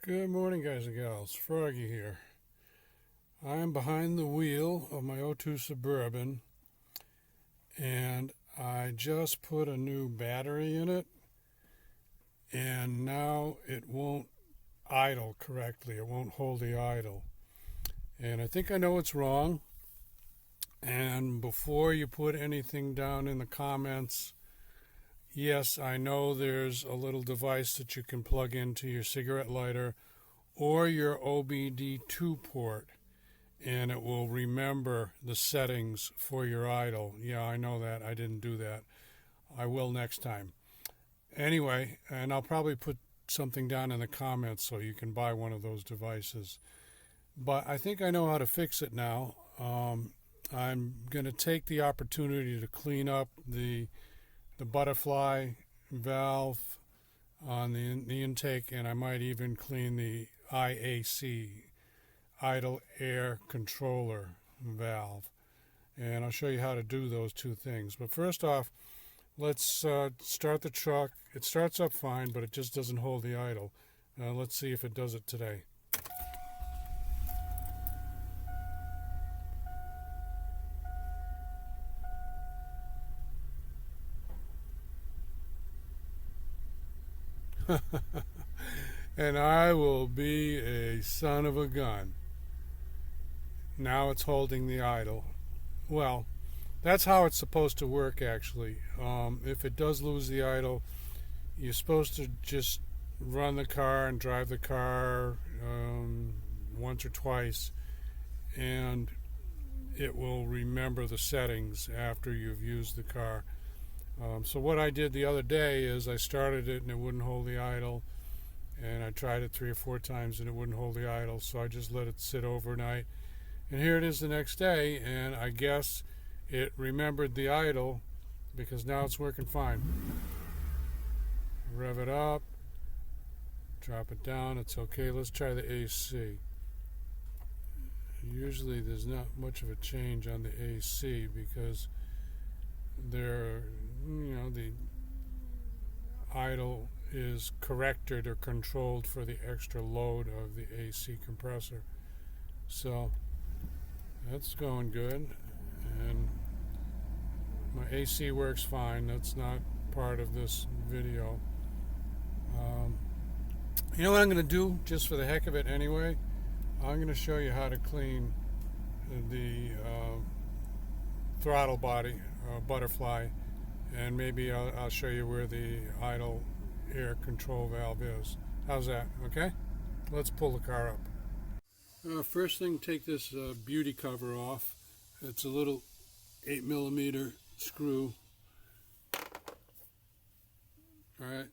Good morning, guys and gals. Froggy here. I am behind the wheel of my '02 Suburban, and I just put a new battery in it, and now it won't idle correctly. It won't hold the idle. And I think I know what's wrong. And before you put anything down in the comments, yes, I know there's a little device that you can plug into your cigarette lighter or your OBD2 port, and it will remember the settings for your idle. Yeah, I know that. I didn't do that. I will next time. Anyway, and I'll probably put something down in the comments so you can buy one of those devices. But I think I know how to fix it now. I'm going to take the opportunity to clean up the butterfly valve on the intake, and I might even clean the IAC, idle air controller valve. And I'll show you how to do those two things. But first off, let's start the truck. It starts up fine, but it just doesn't hold the idle. Let's see if it does it today. And I will be a son of a gun. Now it's holding the idle. Well, that's how it's supposed to work, actually. If it does lose the idle, you're supposed to just run the car and drive the car once or twice, and it will remember the settings after you've used the car. So what I did the other day is I started it and it wouldn't hold the idle, and I tried it 3 or 4 times and it wouldn't hold the idle, so I just let it sit overnight. And here it is the next day, and I guess it remembered the idle because now it's working fine. Rev it up, drop it down, it's okay. Let's try the AC. Usually there's not much of a change on the AC because the idle is corrected or controlled for the extra load of the AC compressor. So that's going good, and my AC works fine. That's not part of this video. You know what I'm going to do, just for the heck of it anyway? I'm going to show you how to clean the throttle body, butterfly, and maybe I'll show you where the idle air control valve is. How's that? Okay? Let's pull the car up. First thing, take this beauty cover off. It's a little 8mm screw. Alright,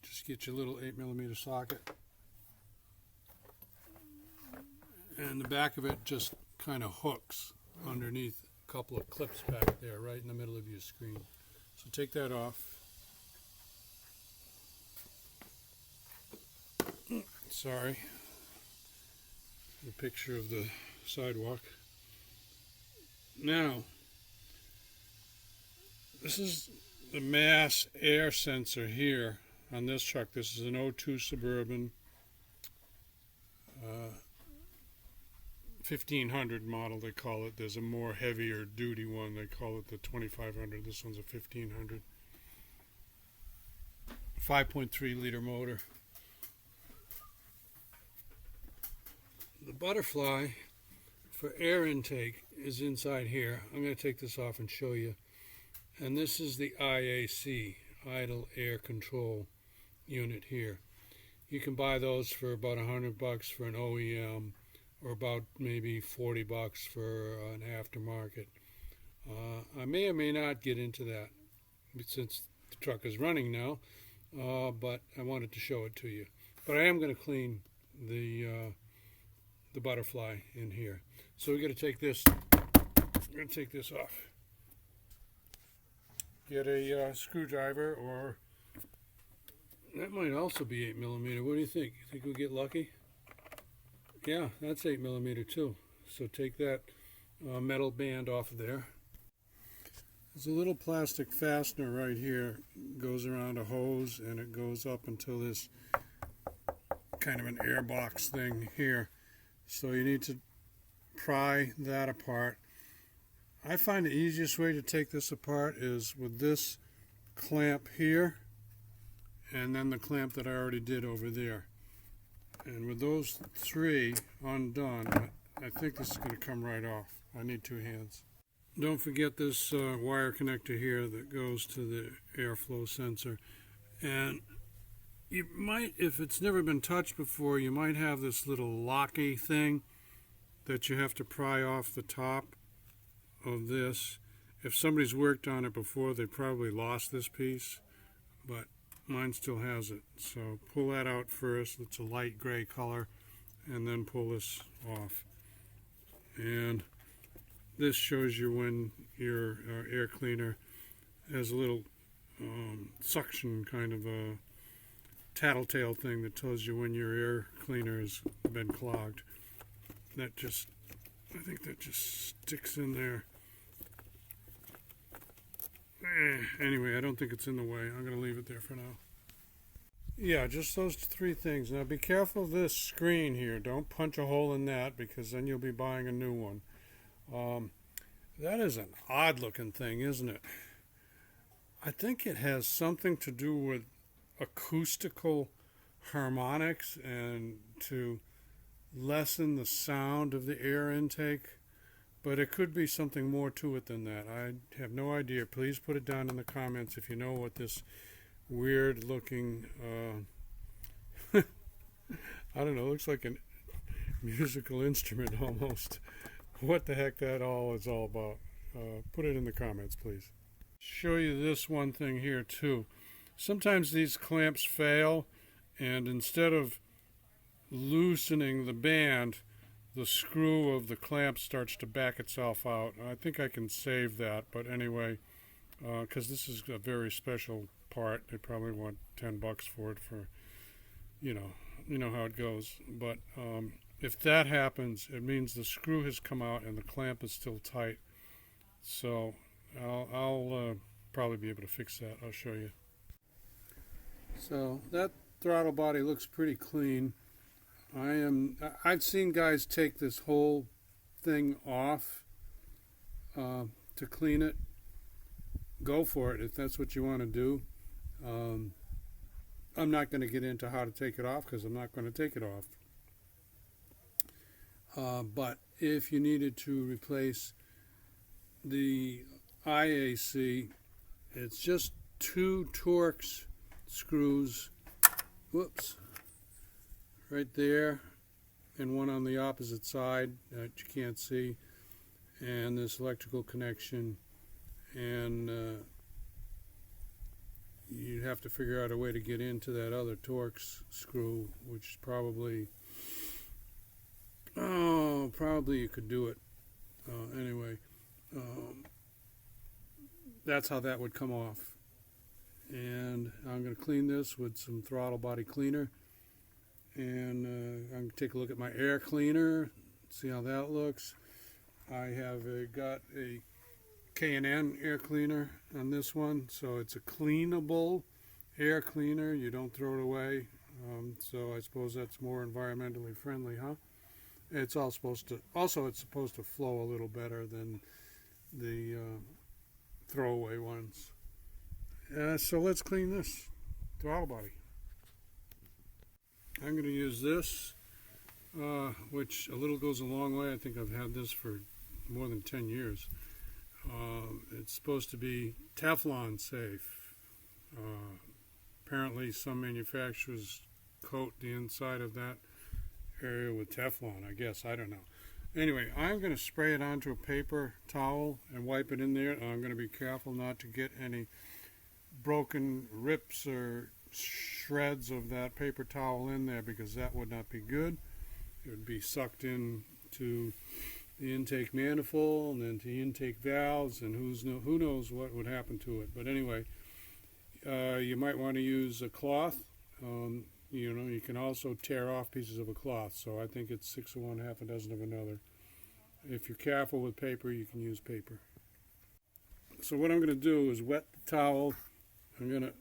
just get your little 8mm socket. And the back of it just kind of hooks underneath a couple of clips back there, right in the middle of your screen. So take that off. Sorry. A picture of the sidewalk. Now, this is the mass air sensor here on this truck. This is an '02 Suburban 1500 model, they call it. There's a more heavier duty one, they call it the 2500. This one's a 1500. 5.3 liter motor. The butterfly for air intake is inside here. I'm going to take this off and show you. And this is the IAC, idle air control unit here. You can buy those for about $100 for an OEM, or about maybe $40 for an aftermarket. I may or may not get into that since the truck is running now, but I wanted to show it to you. But I am going to clean the butterfly in here. So we're going to take this. We're going to take this off. Get a screwdriver, or that might also be 8mm. What do you think? You think we'll get lucky? Yeah, that's 8mm too. So take that metal band off of there. There's a little plastic fastener right here. It goes around a hose and it goes up until this kind of an air box thing here. So you need to pry that apart. I find the easiest way to take this apart is with this clamp here, and then the clamp that I already did over there. And with those three undone, I think this is going to come right off. I need two hands. Don't forget this wire connector here that goes to the airflow sensor. And you might, if it's never been touched before, you might have this little locky thing that you have to pry off the top of this. If somebody's worked on it before, they probably lost this piece, but mine still has it. So pull that out first. It's a light gray color, and then pull this off. And this shows you when your air cleaner has a little suction kind of a tattletale thing that tells you when your air cleaner has been clogged. That just, I think that just sticks in there. Anyway, I don't think it's in the way. I'm going to leave it there for now. Yeah, just those three things. Now be careful of this screen here. Don't punch a hole in that, because then you'll be buying a new one. That is an odd looking thing, isn't it? I think it has something to do with acoustical harmonics and to lessen the sound of the air intake. But it could be something more to it than that. I have no idea. Please put it down in the comments if you know what this weird looking, I don't know, looks like a musical instrument almost. What the heck that all is all about. Put it in the comments, please. Show you this one thing here too. Sometimes these clamps fail, and instead of loosening the band, the screw of the clamp starts to back itself out. I think I can save that, but anyway, because this is a very special part, they probably want $10 for it for, you know how it goes. But if that happens, it means the screw has come out and the clamp is still tight. So I'll probably be able to fix that. I'll show you. So that throttle body looks pretty clean. I've seen guys take this whole thing off to clean it. Go for it if that's what you want to do. I'm not going to get into how to take it off because I'm not going to take it off. But if you needed to replace the IAC, it's just 2 Torx screws. Whoops. Right there, and one on the opposite side that you can't see, and this electrical connection, and you'd have to figure out a way to get into that other Torx screw, which probably you could do it. Anyway, that's how that would come off. And I'm going to clean this with some throttle body cleaner. And I'm going to take a look at my air cleaner, see how that looks. I have got a K&N air cleaner on this one, so it's a cleanable air cleaner. You don't throw it away, so I suppose that's more environmentally friendly, huh? It's all supposed to, also it's supposed to flow a little better than the throwaway ones. So let's clean this throttle body. I'm going to use this, which a little goes a long way. I think I've had this for more than 10 years. It's supposed to be Teflon safe. Apparently some manufacturers coat the inside of that area with Teflon, I guess. I don't know. Anyway, I'm going to spray it onto a paper towel and wipe it in there. I'm going to be careful not to get any broken rips or shreds of that paper towel in there, because that would not be good. It would be sucked in to the intake manifold and then to the intake valves, and who knows what would happen to it. But anyway, you might want to use a cloth. You can also tear off pieces of a cloth, so I think it's 6 of one, half a dozen of another. If you're careful with paper, you can use paper. So what I'm going to do is wet the towel. I'm going to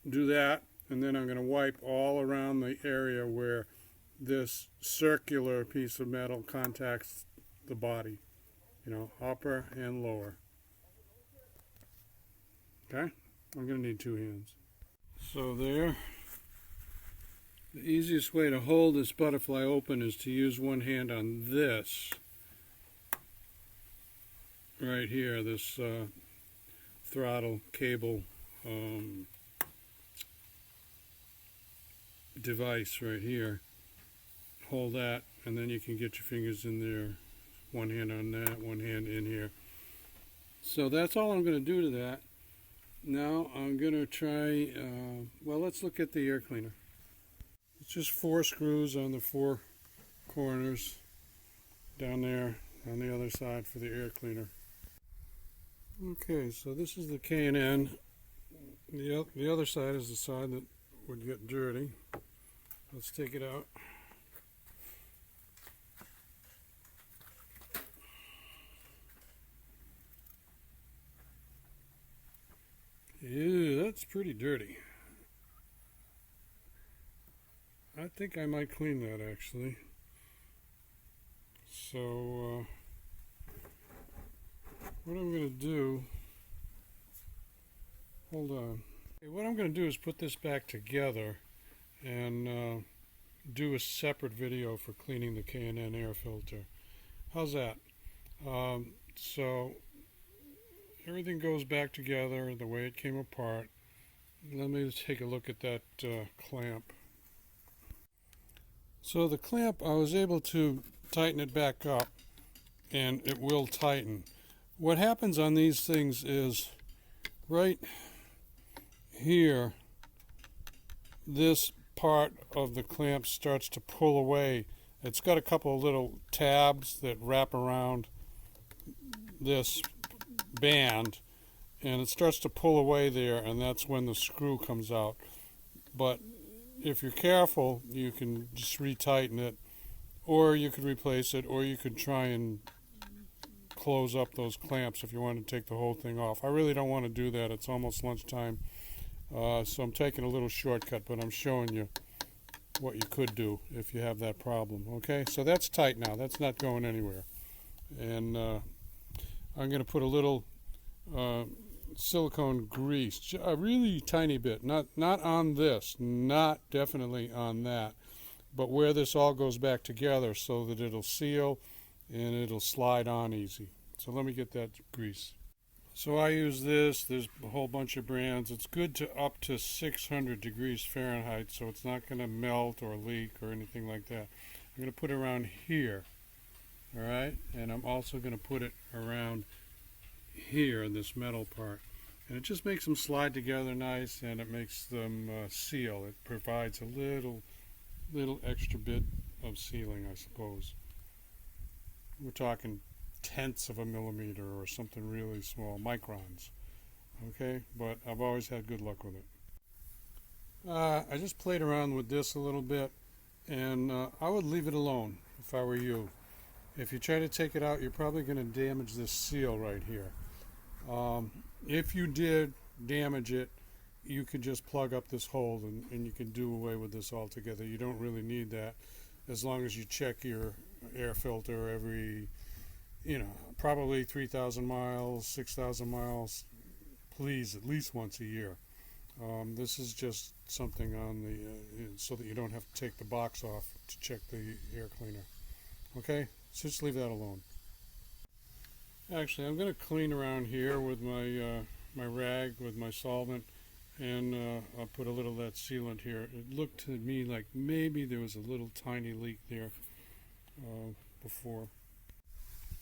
do that, and then I'm going to wipe all around the area where this circular piece of metal contacts the body, upper and lower. Okay? I'm going to need 2 hands. So there. The easiest way to hold this butterfly open is to use one hand on this right here, this throttle cable device right here. Hold that, and then you can get your fingers in there. One hand on that, one hand in here. So that's all I'm going to do to that. Now I'm going to try, well, let's look at the air cleaner. It's just 4 screws on the 4 corners down there on the other side for the air cleaner. Okay, so this is the K&N. The other side is the side that would get dirty. Let's take it out. Ew, that's pretty dirty. I think I might clean that actually. So what I'm going to do, hold on. Okay, what I'm going to do is put this back together and do a separate video for cleaning the K&N air filter. How's that? So everything goes back together the way it came apart. Let me take a look at that clamp. So the clamp, I was able to tighten it back up, and it will tighten. What happens on these things is right here, this part of the clamp starts to pull away. It's got a couple of little tabs that wrap around this band, and it starts to pull away there, and that's when the screw comes out. But if you're careful, you can just retighten it, or you could replace it, or you could try and close up those clamps if you want to take the whole thing off. I really don't want to do that. It's almost lunchtime, so I'm taking a little shortcut, but I'm showing you what you could do if you have that problem. Okay, so that's tight now. That's not going anywhere. And I'm going to put a little silicone grease, a really tiny bit, not on this, not definitely on that, but where this all goes back together so that it'll seal and it'll slide on easy. So let me get that grease. So I use this. There's a whole bunch of brands. It's good to up to 600 degrees Fahrenheit, so it's not going to melt or leak or anything like that. I'm going to put it around here, all right? And I'm also going to put it around here in this metal part. And it just makes them slide together nice, and it makes them seal. It provides a little extra bit of sealing, I suppose. We're talking tenths of a millimeter or something really small, microns. Okay, but I've always had good luck with it. I just played around with this a little bit, and I would leave it alone if I were you. If you try to take it out, you're probably going to damage this seal right here. If you did damage it, you could just plug up this hole and you can do away with this altogether. You don't really need that, as long as you check your air filter every, probably 3,000 miles, 6,000 miles, please, at least once a year. This is just something on the, so that you don't have to take the box off to check the air cleaner. Okay, so just leave that alone. Actually, I'm going to clean around here with my my rag with my solvent, and I'll put a little of that sealant here. It looked to me like maybe there was a little tiny leak there before.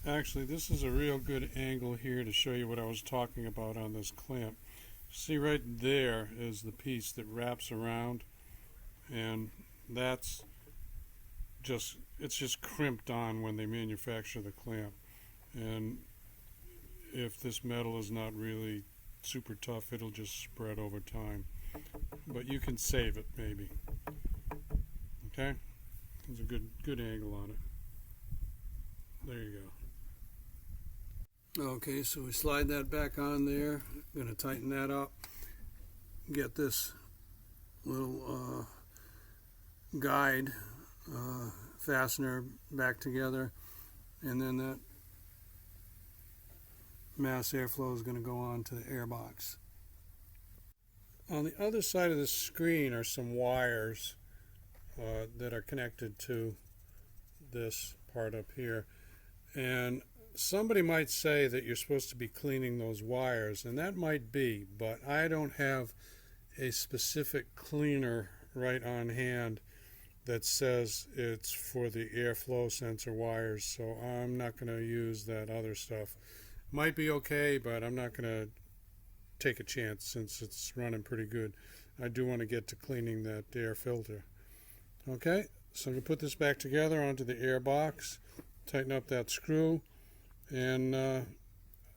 Actually, this is a real good angle here to show you what I was talking about on this clamp. See, right there is the piece that wraps around, and that's just, it's just crimped on when they manufacture the clamp. And if this metal is not really super tough, it'll just spread over time. But you can save it, maybe. Okay? There's a good angle on it. There you go. Okay, so we slide that back on there. I'm going to tighten that up. Get this little guide fastener back together, and then that mass airflow is going to go on to the air box. On the other side of the screen are some wires that are connected to this part up here, and somebody might say that you're supposed to be cleaning those wires, and that might be, but I don't have a specific cleaner right on hand that says it's for the airflow sensor wires, so I'm not going to use that other stuff. Might be okay, but I'm not going to take a chance since it's running pretty good. I do want to get to cleaning that air filter. Okay, so I'm going to put this back together onto the air box, tighten up that screw, and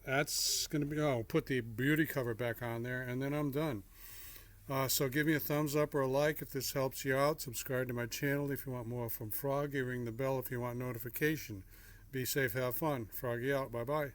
that's going to be, put the beauty cover back on there, and then I'm done. So give me a thumbs up or a like if this helps you out. Subscribe to my channel if you want more from Froggy. Ring the bell if you want notification. Be safe, have fun. Froggy out. Bye-bye.